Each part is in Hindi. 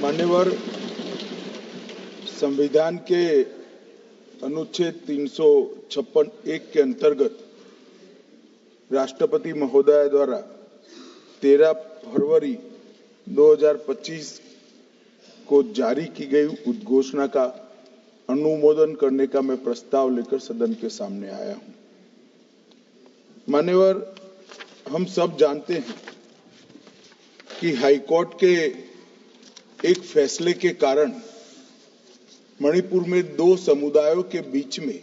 मान्यवर, संविधान के अनुच्छेद 356(1) के अंतर्गत राष्ट्रपति महोदय द्वारा 13 फरवरी 2025 को जारी की गई उद्घोषणा का अनुमोदन करने का मैं प्रस्ताव लेकर सदन के सामने आया हूं। मान्यवर, हम सब जानते हैं कि हाईकोर्ट के एक फैसले के कारण मणिपुर में दो समुदायों के बीच में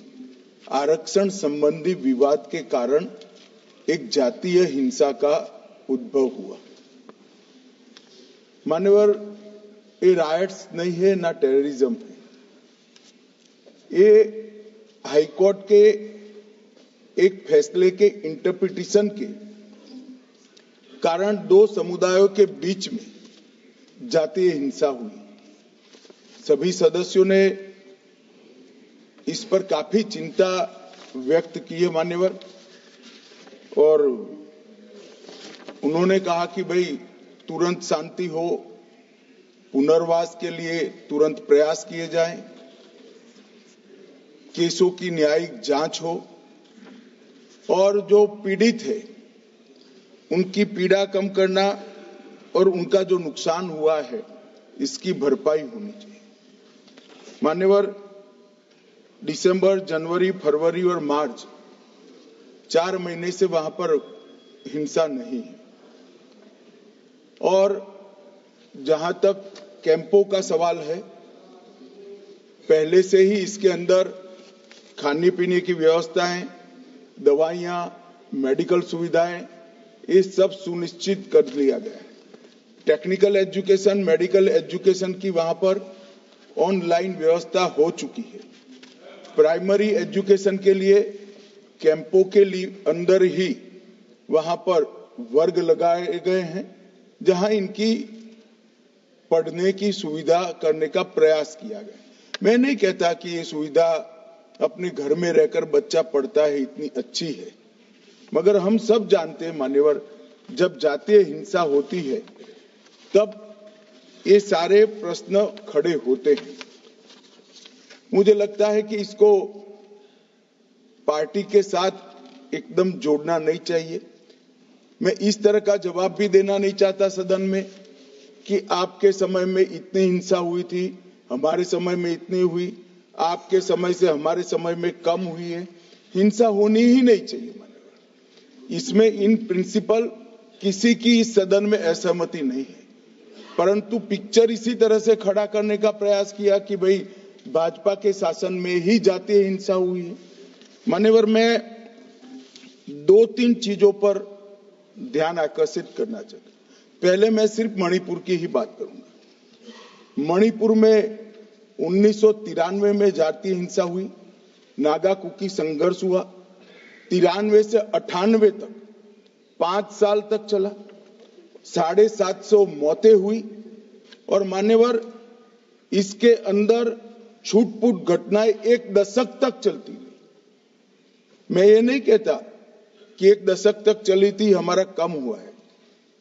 आरक्षण संबंधी विवाद के कारण एक जातीय हिंसा का उद्भव हुआ। मान्यवर, ये रायट्स नहीं है ना टेररिज्म है। ये हाईकोर्ट के एक फैसले के इंटरप्रिटेशन के कारण दो समुदायों के बीच में जातीय हिंसा हुई। सभी सदस्यों ने इस पर काफी चिंता व्यक्त की है मान्यवर, और उन्होंने कहा कि भाई तुरंत शांति हो, पुनर्वास के लिए तुरंत प्रयास किए जाएं, केसों की न्यायिक जांच हो और जो पीड़ित है उनकी पीड़ा कम करना और उनका जो नुकसान हुआ है इसकी भरपाई होनी चाहिए। मान्यवर, दिसंबर, जनवरी, फरवरी और मार्च 4 महीने से वहां पर हिंसा नहीं है। और जहां तक कैंपों का सवाल है, पहले से ही इसके अंदर खाने पीने की व्यवस्थाएं, दवाइयां, मेडिकल सुविधाएं, ये सब सुनिश्चित कर लिया गया है। टेक्निकल एजुकेशन, मेडिकल एजुकेशन की वहां पर ऑनलाइन व्यवस्था हो चुकी है। प्राइमरी एजुकेशन के लिए कैंपों के लिए अंदर ही वहां पर वर्ग लगाए गए हैं, जहां इनकी पढ़ने की सुविधा करने का प्रयास किया गया। मैं नहीं कहता कि ये सुविधा अपने घर में रहकर बच्चा पढ़ता है इतनी अच्छी है, मगर हम सब जानते हैं मान्यवर, जब जातीय हिंसा होती है तब ये सारे प्रश्न खड़े होते हैं। मुझे लगता है कि इसको पार्टी के साथ एकदम जोड़ना नहीं चाहिए। मैं इस तरह का जवाब भी देना नहीं चाहता सदन में कि आपके समय में इतनी हिंसा हुई थी, हमारे समय में इतनी हुई, आपके समय से हमारे समय में कम हुई है। हिंसा होनी ही नहीं चाहिए। इसमें इन प्रिंसिपल किसी की इस सदन में असहमति नहीं है, परंतु पिक्चर इसी तरह से खड़ा करने का प्रयास किया कि भाई भाजपा के शासन में ही जातीय हिंसा हुई है। मान्यवर, मैं 2-3 चीजों पर ध्यान आकर्षित करना चाहता हूं। पहले मैं सिर्फ मणिपुर की ही बात करूंगा। मणिपुर में 1993 में जातीय हिंसा हुई, नागा कुकी संघर्ष हुआ। 93 से 98 तक 5 साल तक चला, 750 मौतें हुई। और मान्यवर, इसके अंदर छूट-फूट घटनाएं 1 दशक तक चलती रही। मैं ये नहीं कहता कि 1 दशक तक चली थी, हमारा कम हुआ है।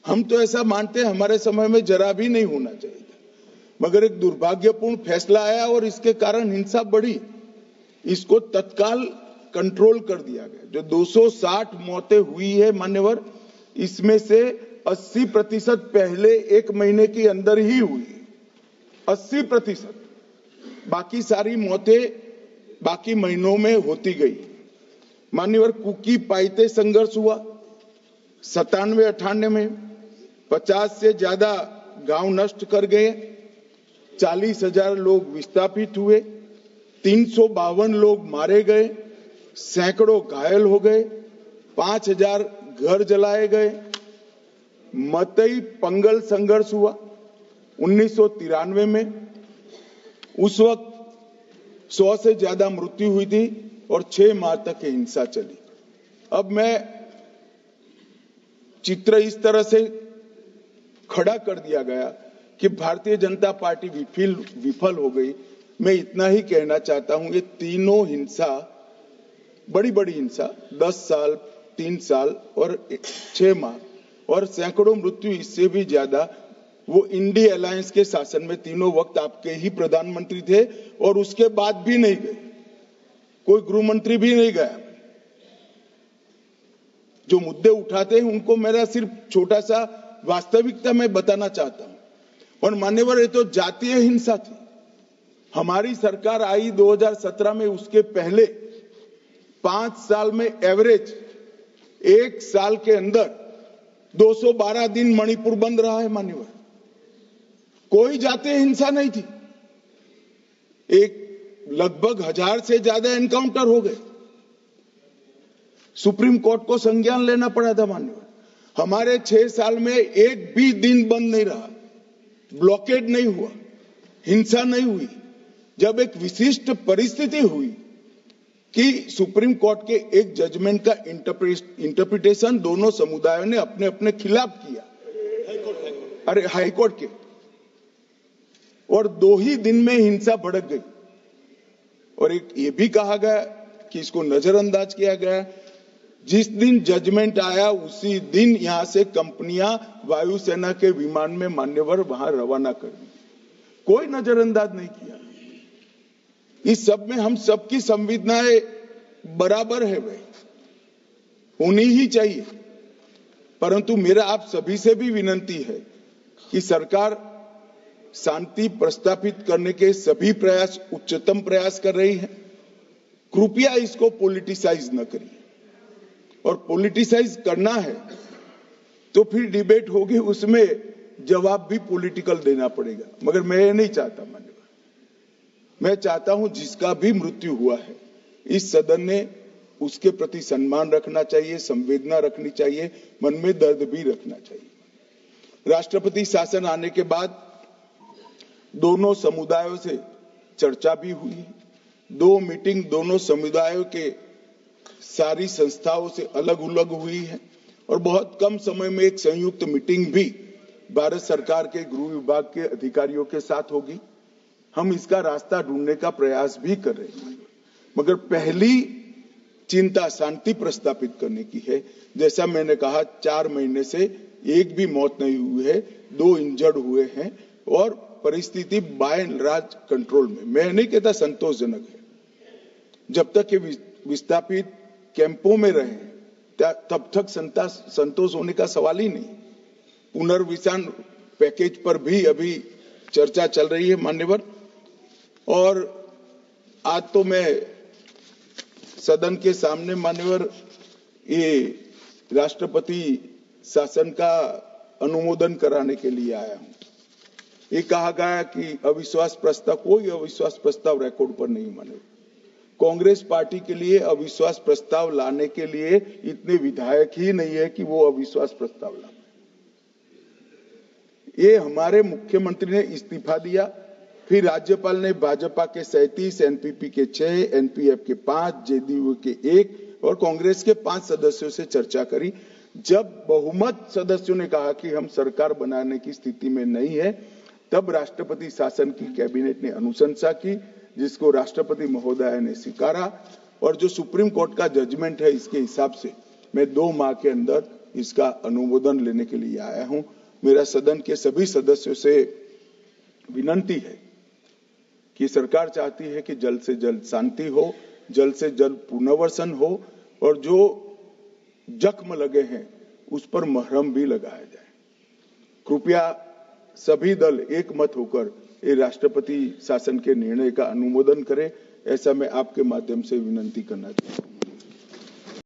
हम तो ऐसा मानते हैं हमारे समय में जरा भी नहीं होना चाहिए था, मगर एक दुर्भाग्यपूर्ण फैसला आया और इसके कारण हिंसा बढ़ी। इसको तत्काल कंट्रोल कर दिया गया। जो 260 मौतें हुई है मान्यवर, इसमें से 80% पहले 1 महीने के अंदर ही हुई। 80%। बाकी सारी मौतें बाकी महीनों में होती गई। मान्यवर, कुकी पाइते संघर्ष हुआ 97-98 में। 50 से ज्यादा गांव नष्ट कर गए, 40,000 लोग विस्थापित हुए, 352 लोग मारे गए, सैकड़ों घायल हो गए, 5,000 घर जलाए गए। मतई पंगल संघर्ष हुआ 1993 में। उस वक्त 100 से ज्यादा मृत्यु हुई थी और 6 माह तक हिंसा चली। अब मैं चित्र इस तरह से खड़ा कर दिया गया कि भारतीय जनता पार्टी विफल हो गई। मैं इतना ही कहना चाहता हूं, ये तीनों हिंसा, बड़ी बड़ी हिंसा, 10 साल, 3 साल और 6 माह और सैकड़ों मृत्यु, इससे भी ज्यादा वो इंडी अलायंस के शासन में तीनों वक्त आपके ही प्रधानमंत्री थे और उसके बाद भी नहीं गए, कोई गृह मंत्री भी नहीं गया। जो मुद्दे उठाते हैं उनको मेरा सिर्फ छोटा सा वास्तविकता मैं बताना चाहता हूं। और मान्यवर, ये तो जातीय हिंसा थी। हमारी सरकार आई 2017 में, उसके पहले 5 साल में एवरेज 1 साल के अंदर 212 दिन मणिपुर बंद रहा है मान्यवर। कोई जातीय हिंसा नहीं थी। लगभग 1000 से ज्यादा एनकाउंटर हो गए। सुप्रीम कोर्ट को संज्ञान लेना पड़ा था मान्यवर। हमारे 6 साल में एक भी दिन बंद नहीं रहा, ब्लॉकेड नहीं हुआ, हिंसा नहीं हुई। जब एक विशिष्ट परिस्थिति हुई कि सुप्रीम कोर्ट के एक जजमेंट का इंटरप्रिटेशन दोनों समुदायों ने अपने अपने खिलाफ किया, अरे हाईकोर्ट के, और 2 ही दिन में हिंसा भड़क गई। और एक ये भी कहा गया कि इसको नजरअंदाज किया गया। जिस दिन जजमेंट आया उसी दिन यहां से कंपनियां वायुसेना के विमान में मान्यवर वहां रवाना कर दी। कोई नजरअंदाज नहीं किया। इस सब में हम सबकी संवेदनाएं बराबर है, भाई होनी ही चाहिए। परंतु मेरा आप सभी से भी विनंती है कि सरकार शांति प्रस्थापित करने के सभी प्रयास, उच्चतम प्रयास कर रही है। कृपया इसको पॉलिटिसाइज न करिए। और पॉलिटिसाइज करना है तो फिर डिबेट होगी, उसमें जवाब भी पॉलिटिकल देना पड़ेगा। मगर मैं ये नहीं चाहता मान्यवर। मैं चाहता हूं जिसका भी मृत्यु हुआ है, इस सदन ने उसके प्रति सम्मान रखना चाहिए, संवेदना रखनी चाहिए, मन में दर्द भी रखना चाहिए। राष्ट्रपति शासन आने के बाद दोनों समुदायों से चर्चा भी हुई। 2 मीटिंग दोनों समुदायों के सारी संस्थाओं से अलग अलग हुई है। और बहुत कम समय में एक संयुक्त मीटिंग भी भारत सरकार के गृह विभाग के अधिकारियों के साथ होगी। हम इसका रास्ता ढूंढने का प्रयास भी कर रहे हैं। मगर पहली चिंता शांति प्रस्थापित करने की है। जैसा मैंने कहा, 4 महीने से एक भी मौत नहीं हुई है, 2 इंजर्ड हुए हैं और परिस्थिति बाय एंड लार्ज कंट्रोल में। मैं नहीं कहता संतोषजनक है। जब तक ये विस्थापित कैंपों में रहे तब तक संतोष होने का सवाल ही नहीं। पुनर्विसान पैकेज पर भी अभी चर्चा चल रही है मान्यवर। और आज तो मैं सदन के सामने मान्यवर ये राष्ट्रपति शासन का अनुमोदन कराने के लिए आया हूं। ये कहा गया कि अविश्वास प्रस्ताव, कोई अविश्वास प्रस्ताव रिकॉर्ड पर नहीं मान्यवर। कांग्रेस पार्टी के लिए अविश्वास प्रस्ताव लाने के लिए इतने विधायक ही नहीं है कि वो अविश्वास प्रस्ताव ला। ये हमारे मुख्यमंत्री ने इस्तीफा दिया, फिर राज्यपाल ने भाजपा के 37, एनपीपी के 6, एनपीएफ के 5, जेडीयू के 1 और कांग्रेस के 5 सदस्यों से चर्चा करी। जब बहुमत सदस्यों ने कहा कि हम सरकार बनाने की स्थिति में नहीं है, तब राष्ट्रपति शासन की कैबिनेट ने अनुशंसा की, जिसको राष्ट्रपति महोदय ने स्वीकारा। और जो सुप्रीम कोर्ट का जजमेंट है, इसके हिसाब से मैं 2 माह के अंदर इसका अनुमोदन लेने के लिए आया हूं। मेरा सदन के सभी सदस्यों से विनंती है कि सरकार चाहती है कि जल्द से जल्द शांति हो, जल्द से जल्द पुनर्वसन हो और जो जख्म लगे हैं उस पर मरहम भी लगाया जाए। कृपया सभी दल एक मत होकर ये राष्ट्रपति शासन के निर्णय का अनुमोदन करें, ऐसा मैं आपके माध्यम से विनंती करना चाहता हूं।